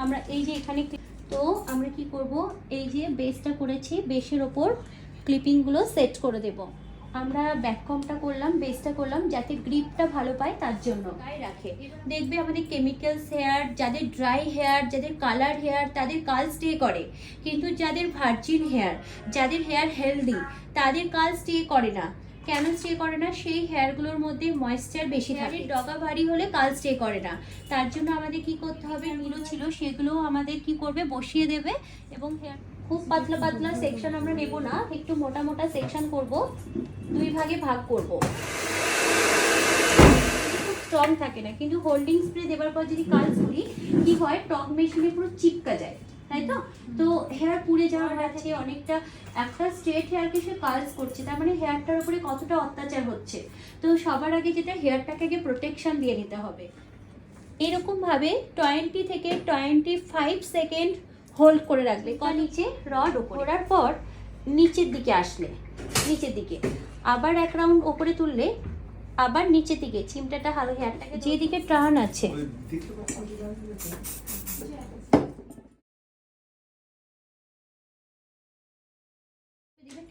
আমরা এই যে এখানে তো আমরা কি করব, এই যে বেসটা করেছি বেসের ওপর ক্লিপিংগুলো সেট করে দেব। আমরা ব্যাককমটা করলাম, বেসটা করলাম যাতে গ্রিপটা ভালো পায়, তার জন্য গায়ে রাখে। দেখবে আমাদের কেমিক্যালস হেয়ার, যাদের ড্রাই হেয়ার, যাদের কালার হেয়ার, তাদের কাল স্টে করে, কিন্তু যাদের ভার্জিন হেয়ার, যাদের হেয়ার হেলদি, তাদের কাল স্টে করে না। কেন স্টে করে না? সেই হেয়ারগুলোর মধ্যে ময়েশ্চার বেশি থাকে, ডগা ভারী হলে কাল স্টে করে না। তার জন্য আমাদের কি করতে হবে, মিলো ছিল সেগুলো আমাদের কি করবে, বসিয়ে দেবে। এবং হেয়ার খুব পাতলা পাতলা সেকশন আমরা নেব না, একটু মোটা মোটা সেকশন করব, দুই ভাগে ভাগ করব। খুব স্ট্রং থাকে না, কিন্তু হোল্ডিং স্প্রে দেওয়ার পর যদি কার্লস করি কি হয়, টক মেশিনে পুরো চিপকা যায়, তাই তো? তো হেয়ার পুড়ে যাওয়া হচ্ছে অনেকটা। একটা স্ট্রেট হেয়ারকে সে কার্লস করছে, তার মানে হেয়ারটার উপরে কতটা অত্যাচার হচ্ছে। তো সবার আগে যেটা, হেয়ারটাকে আগে প্রোটেকশন দিয়ে নিতে হবে। এরকম ভাবে 20 থেকে 25 সেকেন্ড হোল্ড করে রাখবে, নিচে রড ওপরার পর নিচের দিকে আসলে, নিচের দিকে আবার এক রাউন্ড ওপরে তুললে, আবার নিচের দিকে চিমটাটা হালো হেয়ারটাকে যেদিকে টার্ন আছে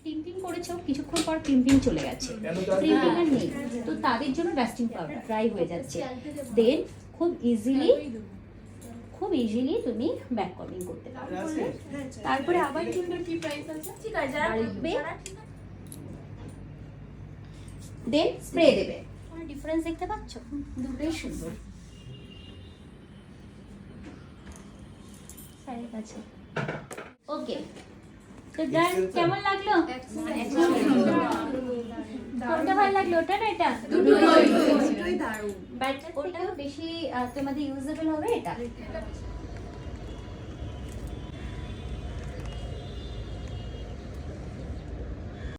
ক্রিম্পিং করেছো, কিছুক্ষণ পর ক্রিম্পিং চলে গেছে, ক্রিম্পিং আর নেই, তো তাদের জন্য ডাস্টিং পাউডার ড্রাই হয়ে যাচ্ছে। দেন খুব ইজিলি তুমি ব্যাক কমিং করতে পারবে। তারপরে আবার কি প্রাইস আছে, ঠিক আছে, দেন স্প্রে দেবে। কোনো ডিফারেন্স দেখতে পাচ্ছ? দুটোই সুন্দর। ওকে, তো ডান। কেমন লাগলো? কোনটা ভালো লাগলো, ওটা না এটা? দুটোই দারুণ। বাট ওটা বেশি তোমাদের ইউজেবল হবে এটা।